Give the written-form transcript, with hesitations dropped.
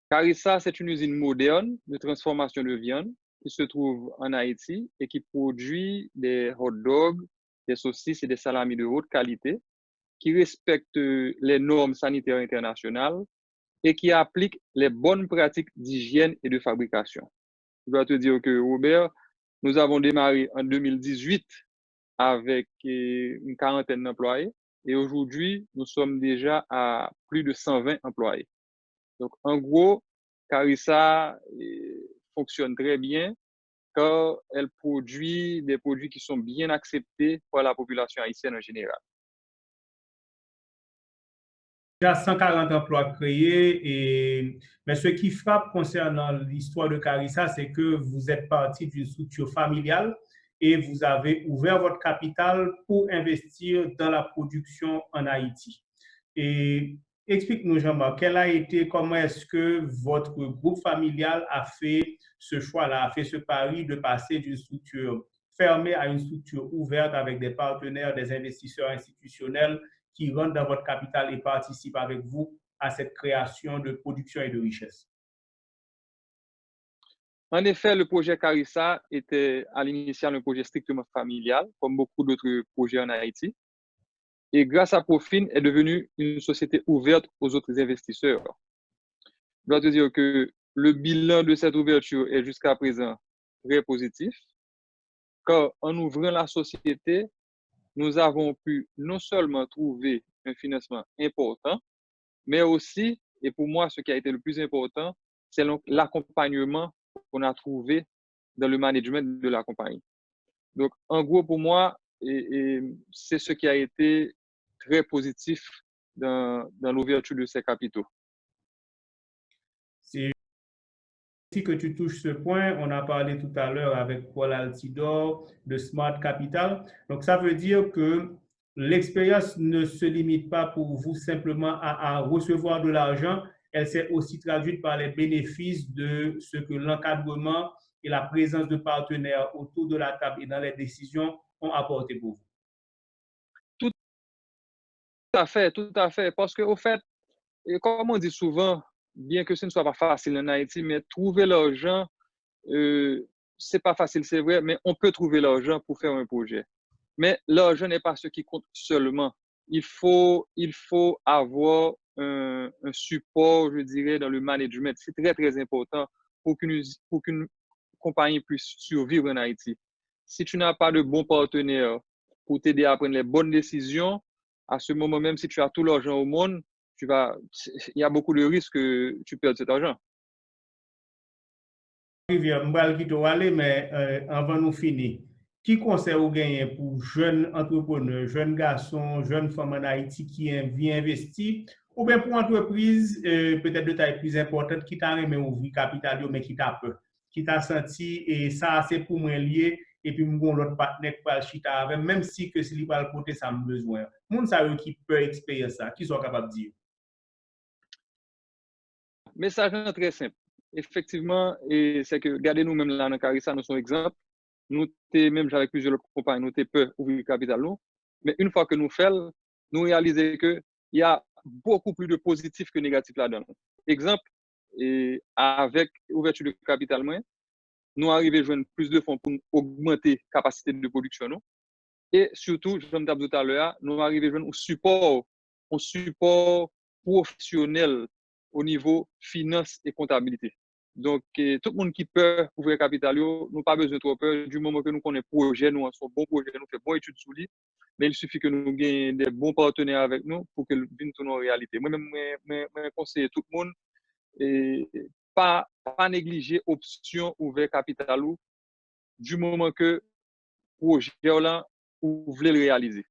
Carissa, c'est une usine moderne de transformation de viande qui se trouve en Haïti et qui produit des hot dogs, des saucisses et des salamis de haute qualité qui respectent les normes sanitaires internationales et qui appliquent les bonnes pratiques d'hygiène et de fabrication. Je dois te dire que, Robert, nous avons démarré en 2018 avec une quarantaine d'employés et aujourd'hui, nous sommes déjà à plus de 120 employés. Donc, en gros, Carissa fonctionne très bien car elle produit des produits qui sont bien acceptés par la population haïtienne en général. Déjà 140 emplois créés, mais ce qui frappe concernant l'histoire de Carissa, c'est que vous êtes parti d'une structure familiale et vous avez ouvert votre capital pour investir dans la production en Haïti. Et explique-nous, Jean-Marc, comment est-ce que votre groupe familial a fait ce choix-là, a fait ce pari de passer d'une structure fermée à une structure ouverte avec des partenaires, des investisseurs institutionnels qui rentrent dans votre capital et participent avec vous à cette création de production et de richesse? En effet, le projet Carissa était à l'initial un projet strictement familial, comme beaucoup d'autres projets en Haïti. Et grâce à Profin, est devenue une société ouverte aux autres investisseurs. Je dois te dire que le bilan de cette ouverture est jusqu'à présent très positif, car en ouvrant la société, nous avons pu non seulement trouver un financement important, mais aussi, et pour moi, ce qui a été le plus important, c'est l'accompagnement qu'on a trouvé dans le management de la compagnie. Donc, en gros, pour moi, c'est ce qui a été très positif dans l'ouverture de ces capitaux. C'est ici que tu touches ce point. On a parlé tout à l'heure avec Paul Altidor de Smart Capital. Donc, ça veut dire que l'expérience ne se limite pas pour vous simplement à recevoir de l'argent. Elle s'est aussi traduite par les bénéfices de ce que l'encadrement et la présence de partenaires autour de la table et dans les décisions ont apporté pour vous. Tout tout à fait. Parce qu'au fait, et comme on dit souvent, bien que ce ne soit pas facile en Haïti, mais trouver l'argent, c'est pas facile, c'est vrai, mais on peut trouver l'argent pour faire un projet. Mais l'argent n'est pas ce qui compte seulement. Il faut avoir un support, je dirais, dans le management. C'est très, très important pour qu'une compagnie puisse survivre en Haïti. Si tu n'as pas de bons partenaires pour t'aider à prendre les bonnes décisions, à ce moment même, si tu as tout l'argent au monde, il y a beaucoup de risques que tu perdes cet argent. Rivière Mbal qui doit aller, mais avant nous finir, qui conseille ou gagner pour jeunes entrepreneurs, jeunes garçons, jeunes femmes en Haïti qui viennent investir, ou bien pour entreprise peut-être de taille plus importante qui t'a aimé ouvrir capital, mais qui t'a peur, qui t'a senti, et ça c'est pour moi lié, et puis mon l'autre partenaire qui parle chita avec, même si que si il va le côté ça me besoin. Moun sa yo qui peut expérimenter ça, qui sont capables de dire. Message très simple. Effectivement, et c'est que, regardez nous-mêmes là, dans Carissa, nous sommes exemples. Nous, même avec plusieurs autres compagnies, nous, peur ouvrir le capital, nous. Mais une fois que nous faisons, nous réalisons qu'il y a beaucoup plus de positifs que négatifs là-dedans. Exemple, et avec ouverture de capital, nous arrivons à joindre plus de fonds pour augmenter la capacité de production. Nous. Et surtout, comme je disais tout à l'heure, nous arrivons à joindre un support professionnel au niveau finance et comptabilité. Donc, tout le monde qui peut ouvrir capital, nous n'avons pas besoin de trop peur du moment que nous connaissons le projet, nous avons un bon projet, nous faisons bonne étude sur lui. Mais il suffit que nous ayons des bons partenaires avec nous pour que le vienne tourner en réalité. Moi-même, je conseille tout le monde et pas négliger l'option ouvert capital du moment que le projet là, vous voulez le réaliser.